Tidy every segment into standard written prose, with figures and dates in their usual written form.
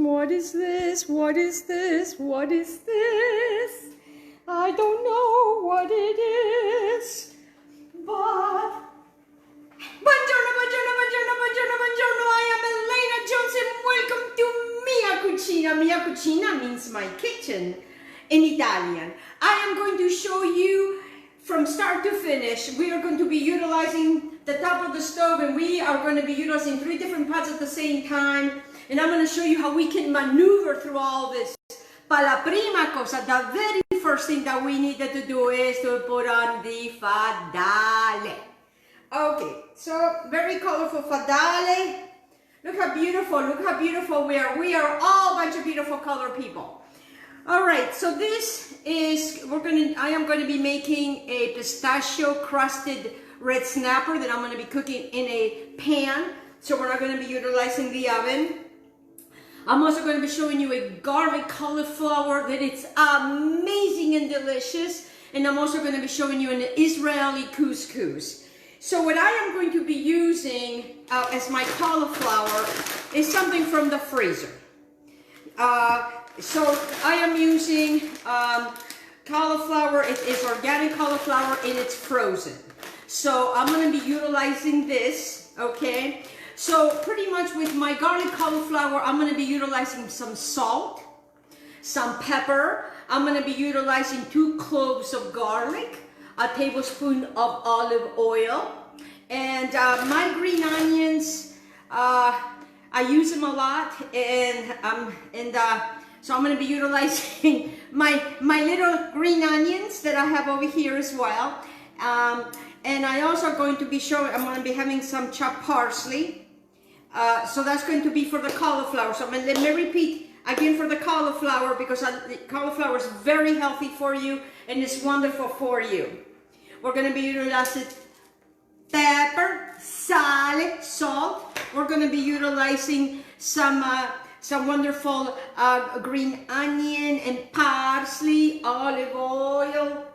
What is this? What is this? What is this? I don't know what it is, but buongiorno, buongiorno, buongiorno, buongiorno, buongiorno. I am Elena Jones and welcome to Mia Cucina. Mia Cucina means my kitchen in Italian. I am going to show you from start to finish. We are going to be utilizing the top of the stove, and we are going to be utilizing 3 different pots at the same time. And I'm going to show you how we can maneuver through all this. But la prima cosa, the very first thing that we needed to do is to put on the fadale. Okay, so very colorful fadale. Look how beautiful we are. We are all a bunch of beautiful colored people. All right, so this is, I am going to be making a pistachio crusted red snapper that I'm going to be cooking in a pan. So we're not going to be utilizing the oven. I'm also going to be showing you a garlic cauliflower that it's amazing and delicious. And I'm also going to be showing you an Israeli couscous. So what I am going to be using as my cauliflower is something from the freezer. So I am using cauliflower. It is organic cauliflower and it's frozen. So I'm going to be utilizing this, okay? So pretty much with my garlic cauliflower, I'm going to be utilizing some salt, some pepper. I'm going to be utilizing 2 cloves of garlic, a tablespoon of olive oil, and my green onions. I use them a lot, so I'm going to be utilizing my little green onions that I have over here as well. And I also going to be showing, I'm going to be having some chopped parsley. So that's going to be for the cauliflower. So let me repeat again for the cauliflower, because the cauliflower is very healthy for you and it's wonderful for you. We're going to be utilizing pepper, salt. We're going to be utilizing some wonderful green onion and parsley, olive oil.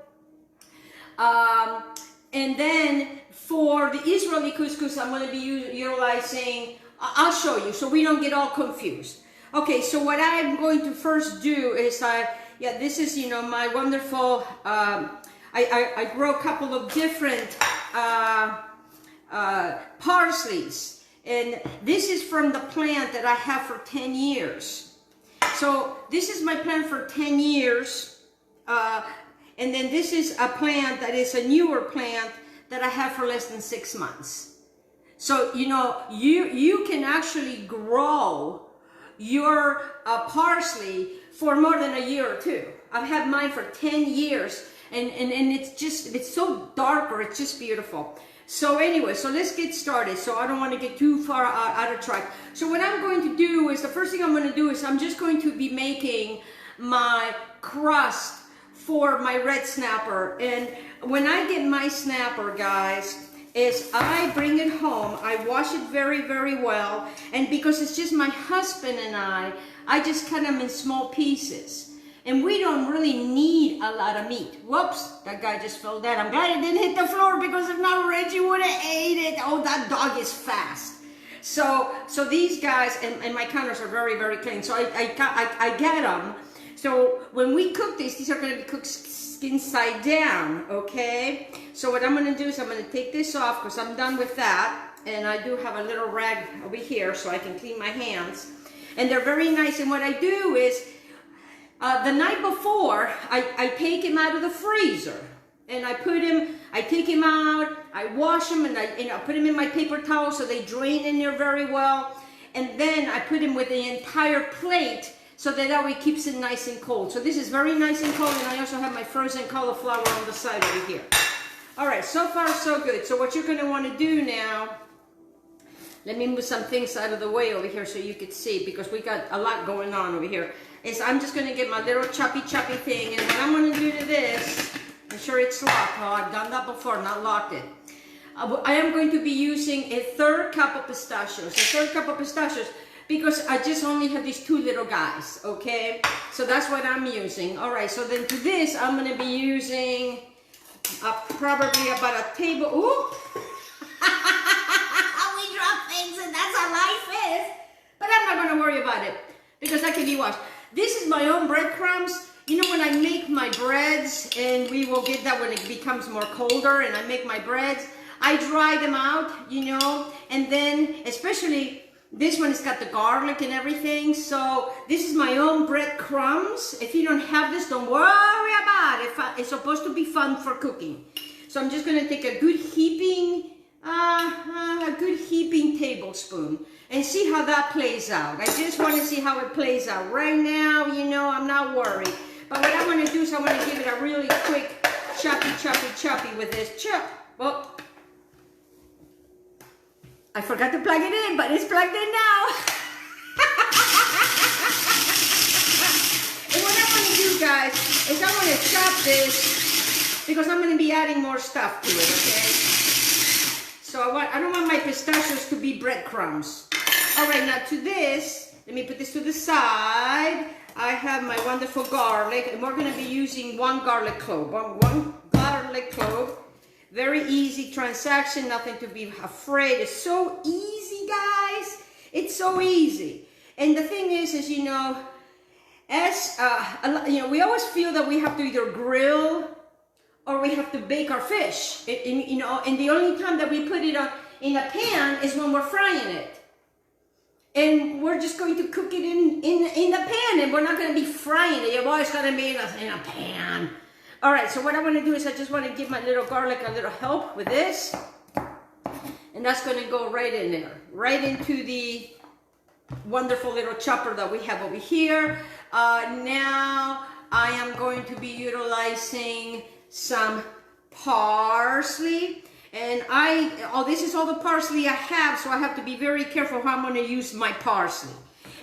And then for the Israeli couscous, I'm going to be utilizing, I'll show you so we don't get all confused. Okay, so what I'm going to first do is, this is, my wonderful, I grow a couple of different parsleys. And this is from the plant that I have for 10 years. So this is my plant for 10 years. And then this is a plant that is a newer plant that I have for less than 6 months. So, you can actually grow your parsley for more than a year or 2. I've had mine for 10 years and it's so dark, or it's just beautiful. So anyway, so let's get started. So I don't want to get too far out of track. So what I'm going to do is, the first thing I'm going to do is I'm just going to be making my crust for my red snapper. And when I get my snapper, guys, is I bring it home, I wash it very, very well, and because it's just my husband and I just cut them in small pieces. And we don't really need a lot of meat. Whoops, that guy just fell down. I'm glad it didn't hit the floor, because if not, Reggie would have ate it. Oh, that dog is fast. So these guys, and my counters are very, very clean. So I get them. So when we cook these are going to be cooked skin side down, okay? So what I'm going to do is I'm going to take this off, because I'm done with that. And I do have a little rag over here so I can clean my hands. And they're very nice. And what I do is, the night before, I take him out of the freezer. And I take him out, I wash him, and I put him in my paper towel so they drain in there very well. And then I put him with the entire plate, so that way it keeps it nice and cold. So this is very nice and cold, and I also have my frozen cauliflower on the side over here. All right, so far so good. So what you're going to want to do now, let me move some things out of the way over here so you can see, because we got a lot going on over here, is I'm just going to get my little choppy thing, and what I'm going to do to this, I'm sure it's locked. Oh, I've done that before, not locked it. I am going to be using a 1/3 cup of pistachios. A 1/3 cup of pistachios, because I just only have these 2 little guys, okay? So that's what I'm using. All right, so then to this, I'm going to be using probably about a table. Ooh! We drop things, and that's how life is. But I'm not going to worry about it. because that can be washed. This is my own breadcrumbs. You know, when I make my breads, and we will get that when it becomes more colder, and I make my breads, I dry them out, you know, and then especially this one has got the garlic and everything. So this is my own breadcrumbs. If you don't have this, don't worry about it. It's supposed to be fun for cooking. So I'm just going to take a good heaping tablespoon and see how that plays out. I just want to see how it plays out. Right now, you know, I'm not worried. But what I want to do is I want to give it a really quick choppy with this chop. Well, I forgot to plug it in, but it's plugged in now. And what I want to do, guys, is I want to chop this because I'm going to be adding more stuff to it, okay? So I don't want my pistachios to be breadcrumbs. All right, now to this, let me put this to the side. I have my wonderful garlic, and we're going to be using one garlic clove. One garlic clove. Very easy transaction, nothing to be afraid. It's so easy, guys. It's so easy. And the thing is you know, we always feel that we have to either grill or we have to bake our fish. You know, and the only time that we put it in a pan is when we're frying it. And we're just going to cook it in the pan, and we're not going to be frying it. You've always got to be in a pan. All right, so what I want to do is I just want to give my little garlic a little help with this. And that's going to go right in there, right into the wonderful little chopper that we have over here. Now I am going to be utilizing some parsley. And this is all the parsley I have, so I have to be very careful how I'm going to use my parsley.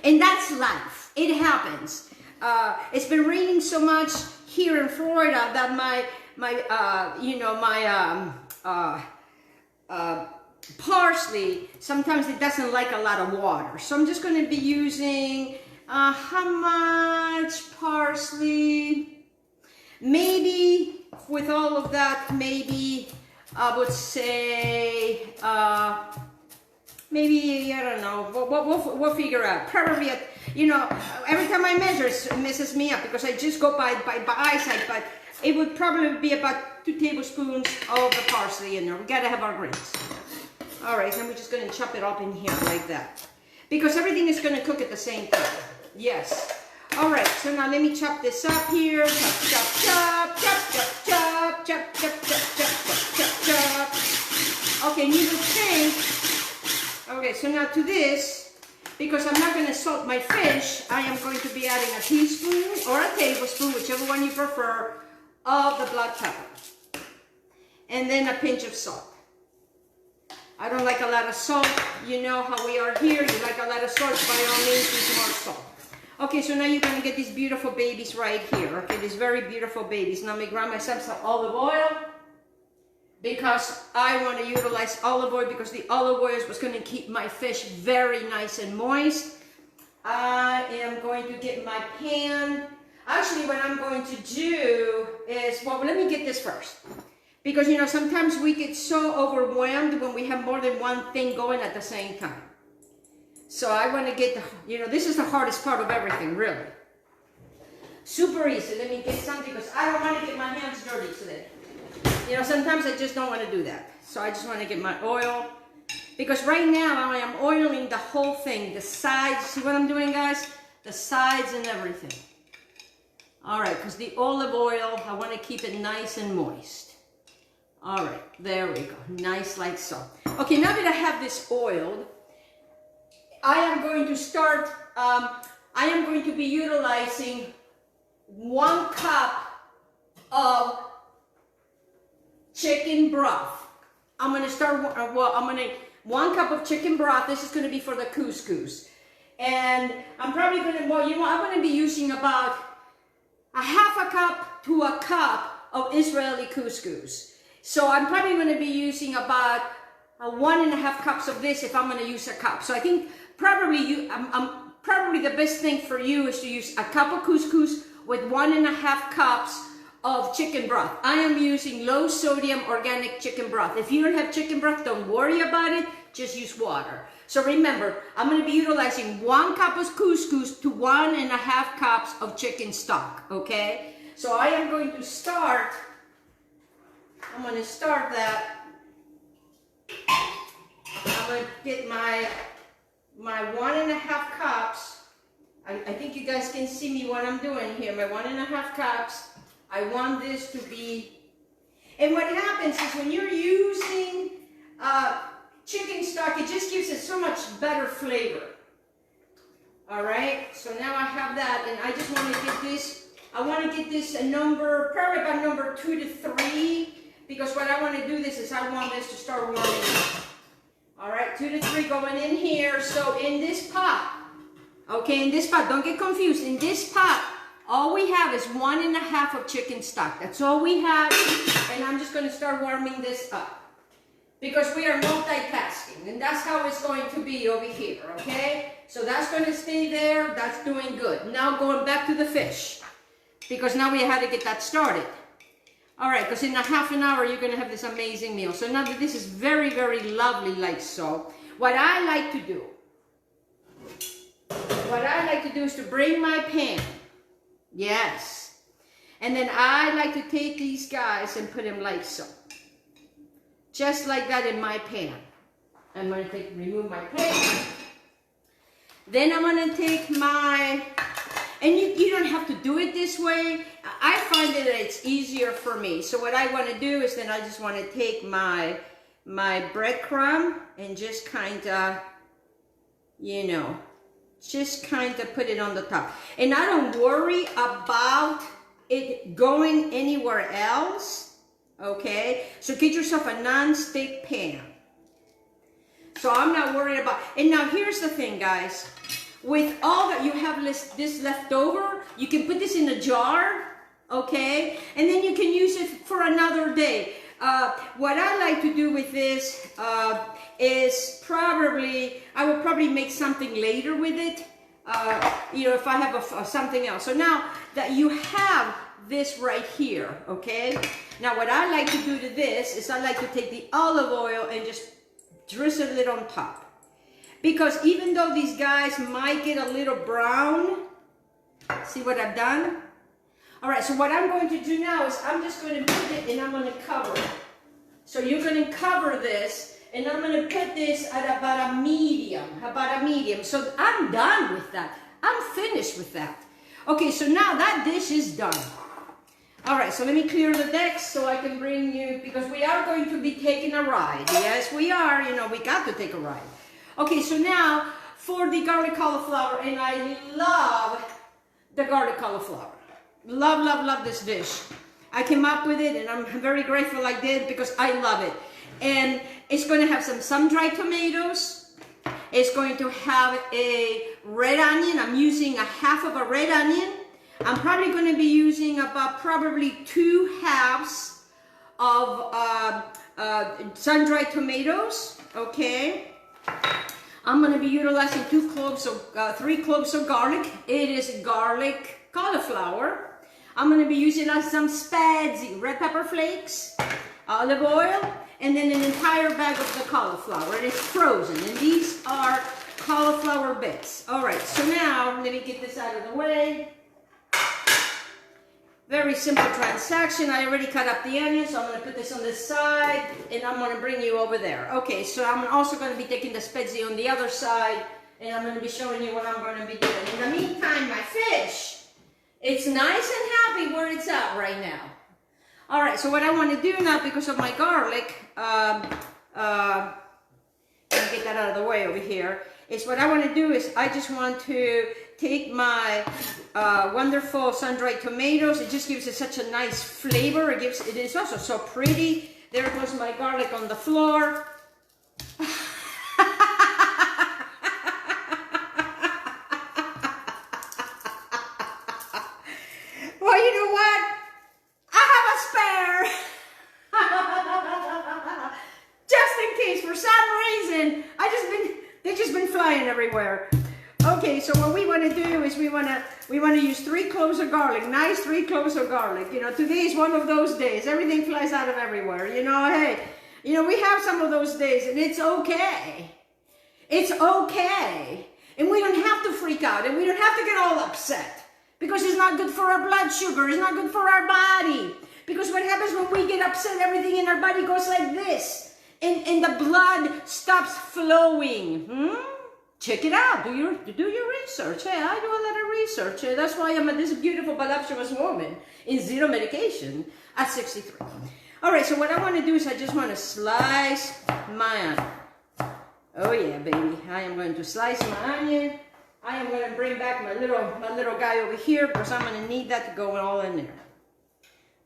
And that's life. It happens. It's been raining so much here in Florida that my parsley, sometimes it doesn't like a lot of water. So I'm just going to be using, how much parsley? Maybe, with all of that, maybe I would say, maybe, I don't know, we'll figure out. Probably, you know, every time I measure, it messes me up because I just go by eyesight, but it would probably be about 2 tablespoons of the parsley in there. We gotta have our greens. All right, so we're just gonna chop it up in here like that. Because everything is gonna cook at the same time. Yes. All right, so now let me chop this up here. Chop, chop, chop, chop, chop, chop, chop, chop, chop, chop, chop, chop, chop. Okay, you would think, okay, so now to this, because I'm not going to salt my fish, I am going to be adding a teaspoon or a tablespoon, whichever one you prefer, of the black pepper. And then a pinch of salt. I don't like a lot of salt. You know how we are here. You like a lot of salt, by all means, use more salt. Okay, so now you're going to get these beautiful babies right here. Okay, these very beautiful babies. Now I'm going to grab myself some olive oil because I want to utilize olive oil because the olive oil is what's going to keep my fish very nice and moist. I am going to get my pan. Actually, what I'm going to do is, well, let me get this first. Because, you know, sometimes we get so overwhelmed when we have more than one thing going at the same time. So I want to get, you know, this is the hardest part of everything, really. Super easy. Let me get some because I don't want to get my hands dirty today. You know, sometimes I just don't want to do that. So I just want to get my oil. Because right now I am oiling the whole thing. The sides. See what I'm doing, guys? The sides and everything. All right, because the olive oil, I want to keep it nice and moist. All right, there we go. Nice like so. Okay, now that I have this oiled, I am going to start, I am going to be utilizing 1 cup of chicken broth. I'm going to start, well, I'm going to, 1 cup of chicken broth. This is going to be for the couscous. And I'm probably going to, well, you know, I'm going to be using about a 1/2 cup to a cup of Israeli couscous. So I'm probably going to be using about 1.5 cups of this if I'm going to use a cup. So I think probably probably the best thing for you is to use a cup of couscous with 1.5 cups of chicken broth. I am using low sodium organic chicken broth. If you don't have chicken broth, don't worry about it. Just use water. So remember, I'm going to be utilizing 1 cup of couscous to 1.5 cups of chicken stock, okay? So I am going to start, that. I'm going to get my 1.5 cups. I think you guys can see me what I'm doing here. My 1.5 cups. I want this to be, and what happens is when you're using chicken stock, it just gives it so much better flavor. All right, so now I have that, and I just want to get this, a number, probably about number 2 to 3, because what I want to do this is I want this to start warming up. All right, 2 to 3 going in here. So in this pot, okay, in this pot, don't get confused. In this pot, all we have is 1.5 of chicken stock. That's all we have, and I'm just going to start warming this up because we are multitasking, and that's how it's going to be over here, okay? So that's going to stay there. That's doing good. Now going back to the fish, because now we had to get that started. All right, because in a half an hour, you're going to have this amazing meal. So now that this is very, very lovely like so, what I like to do is to bring my pan. Yes. And then I like to take these guys and put them like so. Just like that in my pan. I'm going to remove my pan. Then I'm going to take my, and you don't have to do it this way. I find that it's easier for me. So what I want to do is then I just want to take my breadcrumb and just kind of, you know, just kind of put it on the top. And I don't worry about it going anywhere else, okay? So get yourself a non-stick pan. So I'm not worried about, and now here's the thing, guys. With all that you have this left over, you can put this in a jar, okay? And then you can use it for another day. What I like to do with this is I will probably make something later with it, you know, if I have something else. So now that you have this right here, okay? Now what I like to do to this is I like to take the olive oil and just drizzle it on top. Because even though these guys might get a little brown, see what I've done? All right, so what I'm going to do now is I'm just going to put it and I'm going to cover it. So you're going to cover this, and I'm going to put this at about a medium, So I'm done with that. I'm finished with that. Okay, so now that dish is done. All right, so let me clear the decks so I can bring you, because we are going to be taking a ride. Yes, we are. You know, we got to take a ride. Okay, so now for the garlic cauliflower, and I love the garlic cauliflower. Love, love, love this dish. I came up with it, and I'm very grateful I did because I love it. And it's going to have some sun-dried tomatoes. It's going to have a red onion. I'm using a half of a red onion. I'm probably going to be using about probably 2 halves of sun-dried tomatoes, okay? I'm going to be utilizing 3 cloves of garlic. It is garlic cauliflower. I'm going to be using some spazzy red pepper flakes, olive oil, and then an entire bag of the cauliflower. It is frozen, and these are cauliflower bits. All right, so now let me get this out of the way. Very simple transaction. I already cut up the onions, so I'm going to put this on this side, and I'm going to bring you over there. Okay, so I'm also going to be taking the spezia on the other side, and I'm going to be showing you what I'm going to be doing. In the meantime, my fish, it's nice and happy where it's at right now. All right, so what I want to do now, because of my garlic, let me get that out of the way over here, is what I want to do is I just want to take my wonderful sun-dried tomatoes. It just gives it such a nice flavor. It is also so pretty. There goes my garlic on the floor. Well, you know what? I have a spare. Just in case, for some reason, they've just been flying everywhere. Okay, so what we want to do is we want to use 3 cloves of garlic, nice 3 cloves of garlic. You know, today is one of those days. Everything flies out of everywhere. You know, hey, you know, we have some of those days, and it's okay. It's okay. And we don't have to freak out, and we don't have to get all upset, because it's not good for our blood sugar, it's not good for our body. Because what happens when we get upset, everything in our body goes like this, and the blood stops flowing. Check it out. Do your research. Hey, I do a lot of research. That's why I'm this beautiful, voluptuous woman in zero medication at 63. All right, so what I want to do is I just want to slice my onion. Oh yeah, baby. I am going to slice my onion. I am going to bring back my little guy over here, because I'm going to need that to go all in there.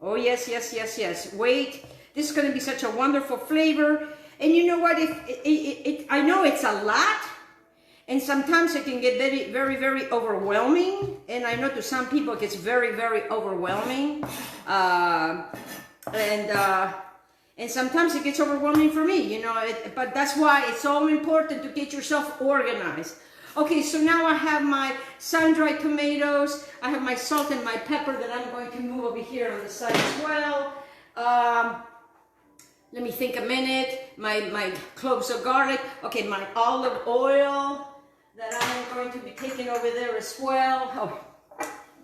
Oh yes, yes, yes, yes. Wait, this is going to be such a wonderful flavor. And you know what? I know it's a lot, and sometimes it can get very, very, very overwhelming. And I know to some people it gets very, very overwhelming. And sometimes it gets overwhelming for me, you know, but that's why it's so important to get yourself organized. Okay, so now I have my sun-dried tomatoes, I have my salt and my pepper that I'm going to move over here on the side as well. Let me think a minute. My cloves of garlic. Okay, my olive oil that I'm going to be taking over there as well. Oh,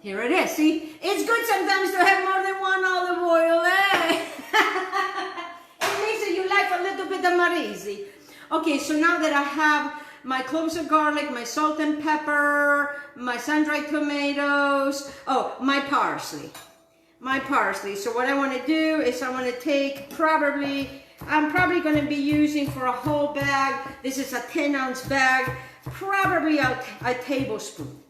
here it is. See, it's good sometimes to have more than one olive oil, eh? It makes your life a little bit more easy. Okay, so now that I have my cloves of garlic, my salt and pepper, my sun-dried tomatoes, oh, my parsley. My parsley. So what I want to do is I want to take I'm probably going to be using for a whole bag, this is a 10-ounce bag, probably a tablespoon.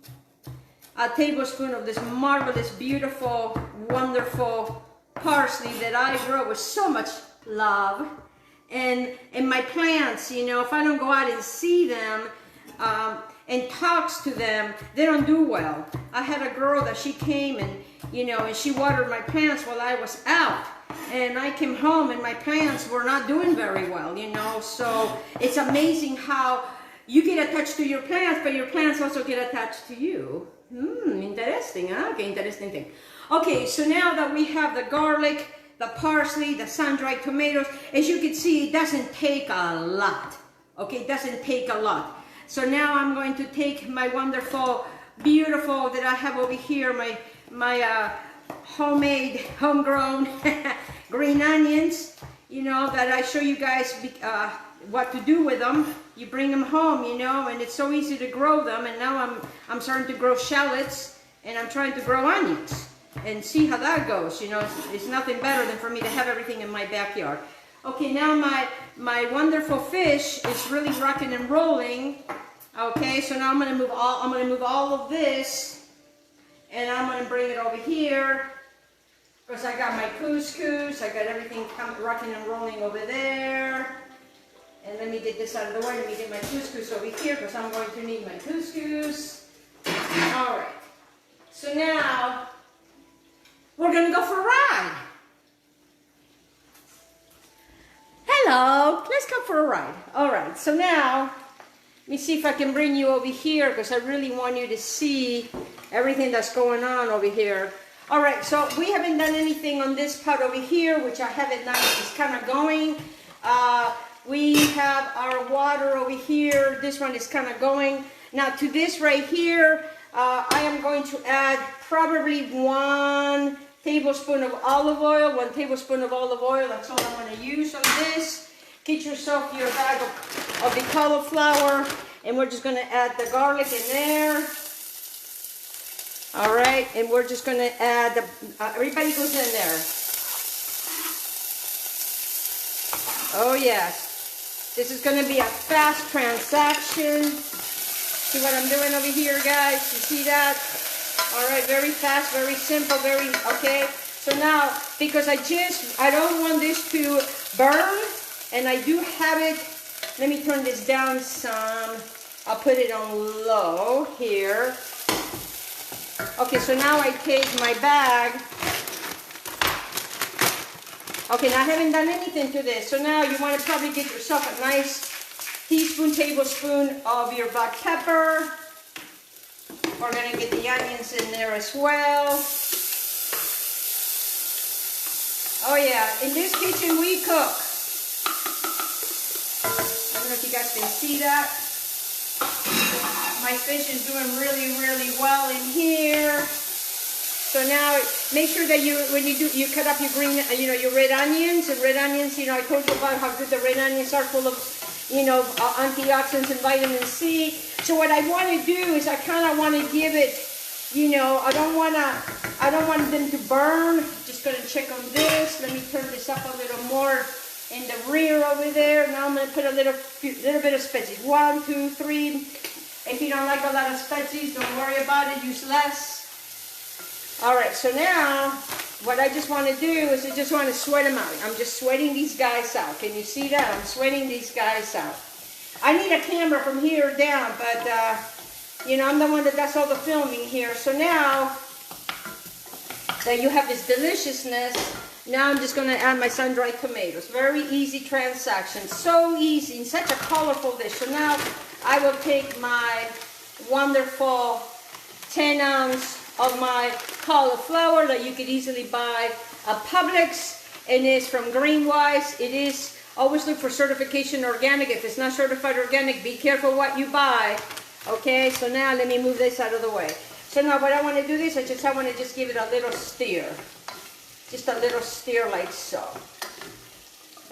A tablespoon of this marvelous, beautiful, wonderful parsley that I grow with so much love. And my plants, you know, if I don't go out and see them and talks to them, they don't do well. I had a girl that she came and, you know, and she watered my plants while I was out. And I came home and my plants were not doing very well, you know. So it's amazing how you get attached to your plants, but your plants also get attached to you. Interesting, huh? Okay, interesting thing. Okay, so now that we have the garlic, the parsley, the sun-dried tomatoes, as you can see, it doesn't take a lot. Okay, it doesn't take a lot. So now I'm going to take my wonderful, beautiful that I have over here, my homemade, homegrown green onions, you know, that I show you guys what to do with them. You bring them home, you know, and it's so easy to grow them. And now I'm starting to grow shallots, and I'm trying to grow onions and see how that goes. You know, it's nothing better than for me to have everything in my backyard. Okay, now my wonderful fish is really rocking and rolling. Okay, so now I'm gonna move all of this, and I'm gonna bring it over here, because I got my couscous, I got everything rocking and rolling over there. And let me get this out of the way. Let me get my couscous over here, because I'm going to need my couscous. All right. So now we're going to go for a ride. Hello. Let's go for a ride. All right. So now let me see if I can bring you over here, because I really want you to see everything that's going on over here. All right. So we haven't done anything on this part over here, which I haven't done. It's kind of going. We have our water over here. This one is kind of going. Now to this right here, I am going to add probably 1 tablespoon of olive oil. 1 tablespoon of olive oil, that's all I'm going to use on this. Get yourself your bag of the cauliflower, and we're just going to add the garlic in there. All right, and we're just going to add, everybody goes in there. Oh yes. This is going to be a fast transaction. See what I'm doing over here, guys? You see that? All right, very fast, very simple, very, okay. So now, because I don't want this to burn, and I do have it, let me turn this down some. I'll put it on low here. Okay, so now I take my bag. Okay, now I haven't done anything to this. So now you want to probably get yourself a nice teaspoon, tablespoon of your black pepper. We're going to get the onions in there as well. Oh yeah, in this kitchen we cook. I don't know if you guys can see that. My fish is doing really, really well in here. So now, make sure that when you cut up your green, your red onions. And red onions, I told you about how good the red onions are, full of, antioxidants and vitamin C. So what I want to do is I kind of want to give it, I don't want them to burn. Just going to check on this. Let me turn this up a little more in the rear over there. Now I'm going to put a little bit of spices. 1, 2, 3. If you don't like a lot of spices, don't worry about it. Use less. All right, so now what I just want to do is I just want to sweat them out. I'm just sweating these guys out. Can you see that? I'm sweating these guys out. I need a camera from here down, but, I'm the one that does all the filming here. So now that you have this deliciousness, now I'm just going to add my sun-dried tomatoes. Very easy transaction. So easy, and such a colorful dish. So now I will take my wonderful 10 ounce of my cauliflower that you could easily buy at Publix, and it's from Greenwise. It is, always look for certification organic. If it's not certified organic, be careful what you buy. Okay, so now let me move this out of the way. So now what I want to do is I want to just give it a little stir. Just a little stir like so.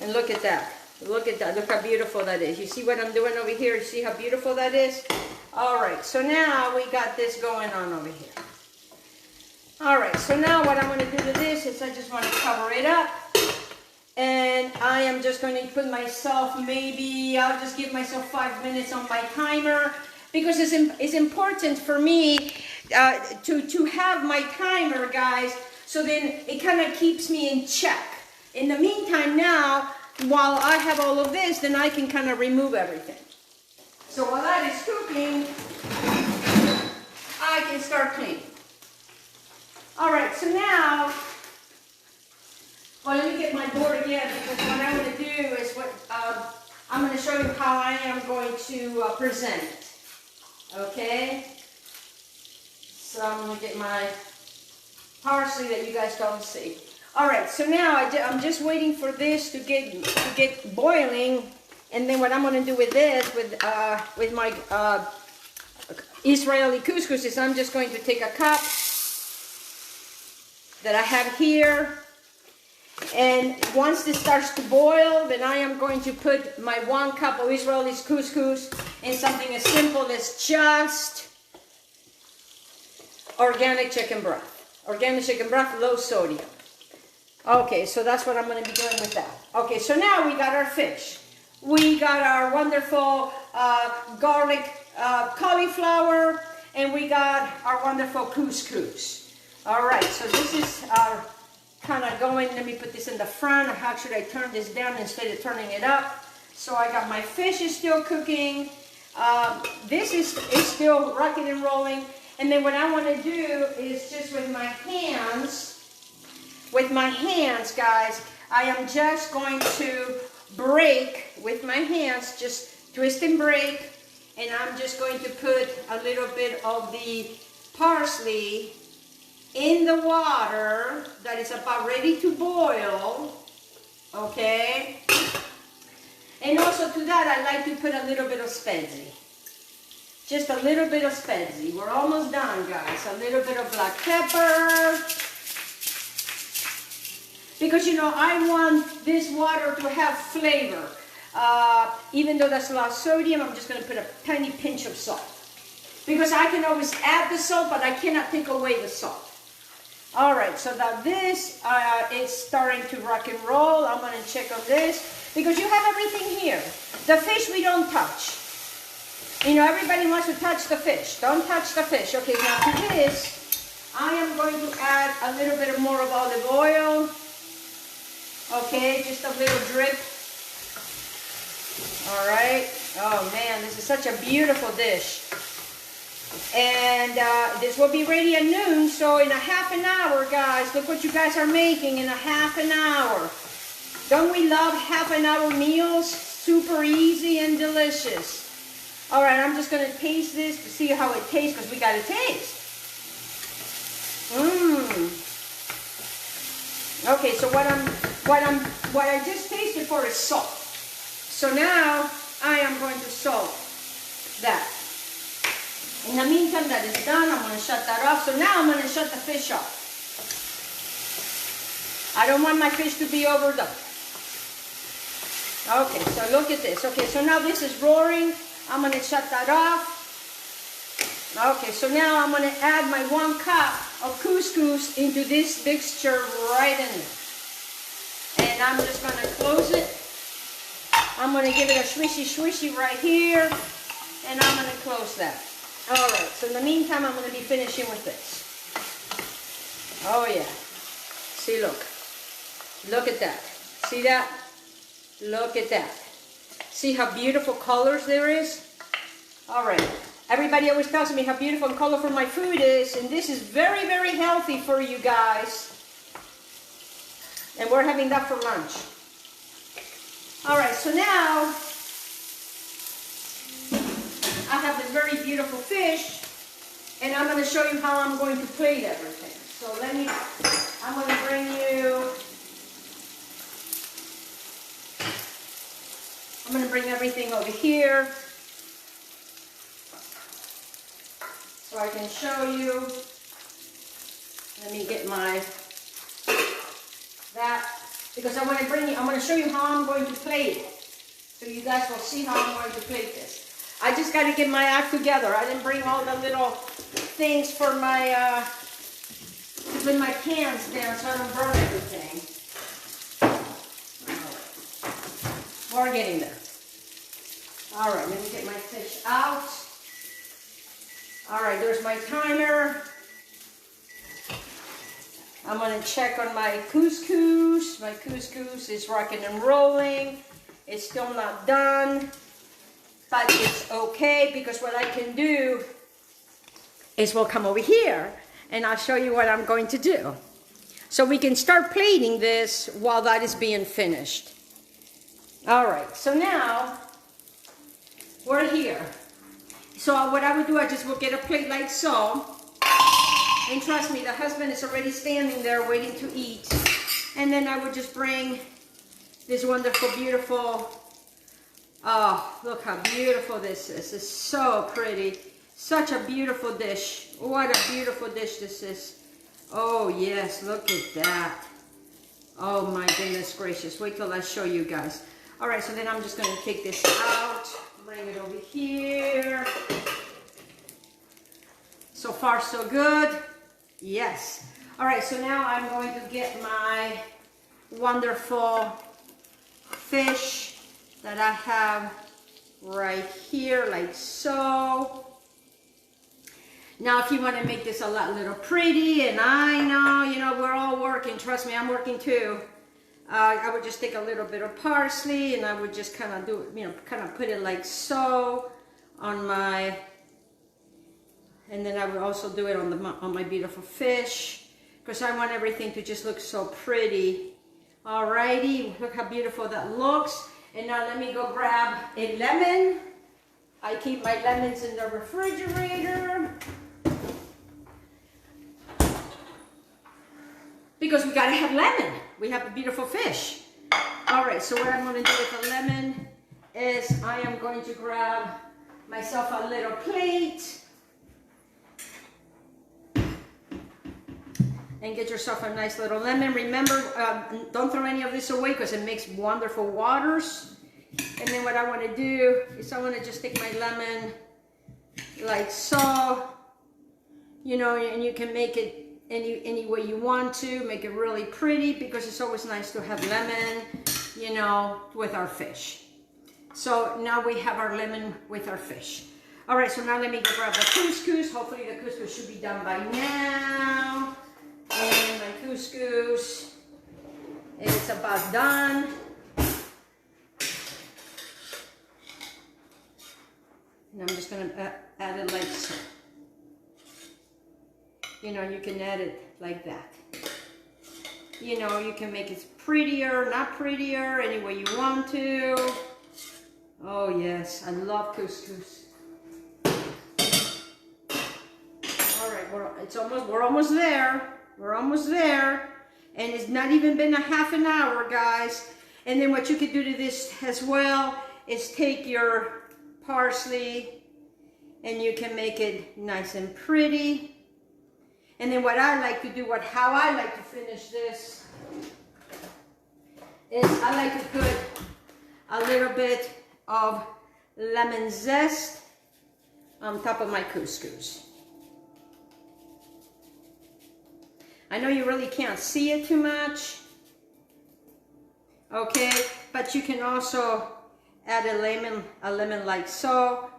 And look at that. Look at that. Look how beautiful that is. You see what I'm doing over here? You see how beautiful that is? All right, so now we got this going on over here. All right, so now what I'm going to do to this is I just want to cover it up. And I am just going to put myself, I'll just give myself 5 minutes on my timer. Because it's important for me to have my timer, guys, so then it kind of keeps me in check. In the meantime now, while I have all of this, then I can kind of remove everything. So while that is cooking, I can start cleaning. All right, so now, well, let me get my board again, because what I'm going to do is I'm going to show you how I am going to present it. Okay? So I'm going to get my parsley that you guys don't see. All right, so now I'm just waiting for this to get boiling, and then what I'm going to do with this, with my Israeli couscous, is I'm just going to take a cup that I have here, and once this starts to boil, then I am going to put my 1 cup of Israeli couscous in something as simple as just organic chicken broth. Organic chicken broth, low sodium. Okay, so that's what I'm going to be doing with that. Okay, so now we got our fish. We got our wonderful garlic cauliflower, and we got our wonderful couscous. All right, so this is kind of going, let me put this in the front. How should I turn this down instead of turning it up? So I got my fish is still cooking. This is still rocking and rolling. And then what I want to do is just with my hands, guys, I am just going to break with my hands, just twist and break. And I'm just going to put a little bit of the parsley in the water that is about ready to boil, okay? And also to that, I like to put a little bit of spezie. Just a little bit of spezie. We're almost done, guys. A little bit of black pepper. Because, I want this water to have flavor. Even though that's a lot of sodium, I'm just going to put a tiny pinch of salt. Because I can always add the salt, but I cannot take away the salt. All right, so now this is starting to rock and roll. I'm going to check on this because you have everything here. The fish we don't touch. Everybody wants to touch the fish. Don't touch the fish. Okay, now to this, I am going to add a little bit more of olive oil. Okay, just a little drip. All right. Oh man, this is such a beautiful dish. And this will be ready at noon, so in a half an hour, guys, look what you guys are making in a half an hour. Don't we love half an hour meals? Super easy and delicious. All right, I'm just going to taste this to see how it tastes, because we got to taste. Okay, so what I just tasted for is salt. So now I am going to salt that. In the meantime, that is done. I'm going to shut that off. So now I'm going to shut the fish off. I don't want my fish to be overdone. Okay, so look at this. Okay, so now this is roaring. I'm going to shut that off. Okay, so now I'm going to add my 1 cup of couscous into this mixture right in there. And I'm just going to close it. I'm going to give it a swishy right here. And I'm going to close that. All right, so in the meantime, I'm going to be finishing with this. Oh, yeah. See, look. Look at that. See that? Look at that. See how beautiful colors there is? All right. Everybody always tells me how beautiful and colorful my food is, and this is very, very healthy for you guys. And we're having that for lunch. All right, so now I have this very beautiful fish, and I'm going to show you how I'm going to plate everything. So I'm going to bring you, I'm going to bring everything over here. So I can show you. Let me get because I'm going to show you how I'm going to plate it. So you guys will see how I'm going to plate this. I just got to get my act together. I didn't bring all the little things for to put my pans down so I don't burn everything. All right. We're getting there. All right, let me get my fish out. All right, there's my timer. I'm going to check on my couscous. My couscous is rocking and rolling. It's still not done, but it's okay because what I can do is we'll come over here and I'll show you what I'm going to do. So we can start plating this while that is being finished. All right, so now we're here. So what I would do, I just will get a plate like so. And trust me, the husband is already standing there waiting to eat. And then I would just bring this wonderful, beautiful, oh, look how beautiful this is. It's so pretty. Such a beautiful dish. What a beautiful dish this is. Oh yes, look at that. Oh my goodness gracious. Wait till I show you guys. All right, so then I'm just going to take this out. Bring it over here. So far, so good. Yes. All right, so now I'm going to get my wonderful fish that I have right here, like so. Now, if you want to make this a little pretty, and I know, you know, we're all working. Trust me, I'm working too. I would just take a little bit of parsley and I would just kind of do it, you know, kind of put it like so on my, and then I would also do it on my beautiful fish because I want everything to just look so pretty. Alrighty, look how beautiful that looks. And now let me go grab a lemon. I keep my lemons in the refrigerator because we gotta have lemon. We have a beautiful fish. All right, so what I'm going to do with the lemon is I am going to grab myself a little plate and get yourself a nice little lemon. Remember, don't throw any of this away because it makes wonderful waters. And then what I want to do is I want to just take my lemon like so, you know, and you can make it any way you want to, make it really pretty because it's always nice to have lemon, you know, with our fish. So now we have our lemon with our fish. All right, so now let me grab the couscous. Hopefully the couscous should be done by now. And my couscous is about done. And I'm just gonna add it like so. You know, you can add it like that. You know, you can make it prettier, not prettier, any way you want to. Oh yes, I love couscous. All right, we're almost there. We're almost there. And it's not even been a half an hour, guys. And then what you could do to this as well is take your parsley and you can make it nice and pretty. And then what I like to do, how I like to finish this is I like to put a little bit of lemon zest on top of my couscous. I know you really can't see it too much, okay, but you can also add a lemon like so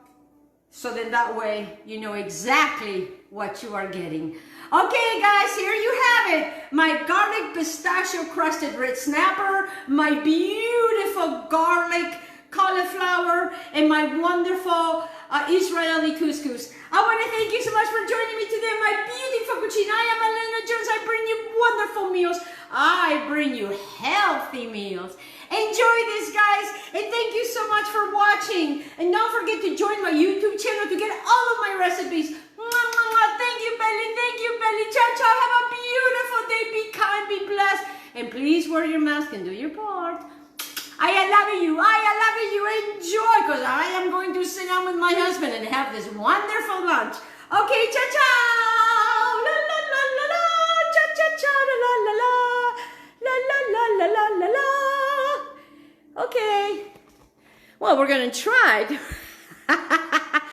then that way you know exactly what you are getting. Okay guys, here you have it, my garlic pistachio crusted red snapper, my beautiful garlic cauliflower, and my wonderful Israeli couscous. I want to thank you so much for joining me today, my beautiful cuisine. I am Elena Jones. I bring you wonderful meals. I bring you healthy meals. Enjoy this, guys, and thank you so much for watching. And don't forget to join my YouTube channel to get all of my recipes. Thank you, Belly. Thank you, Belly. Ciao, ciao. Have a beautiful day. Be kind, be blessed, and please wear your mask and do your part. I love you. Enjoy, because I am going to sit down with my husband and have this wonderful lunch. Okay, ciao, ciao. La, la, la, la, la. Ciao, ciao, ciao. La, la, la, la. La, la, la, la, la, la, la. Okay. Well, we're going to try.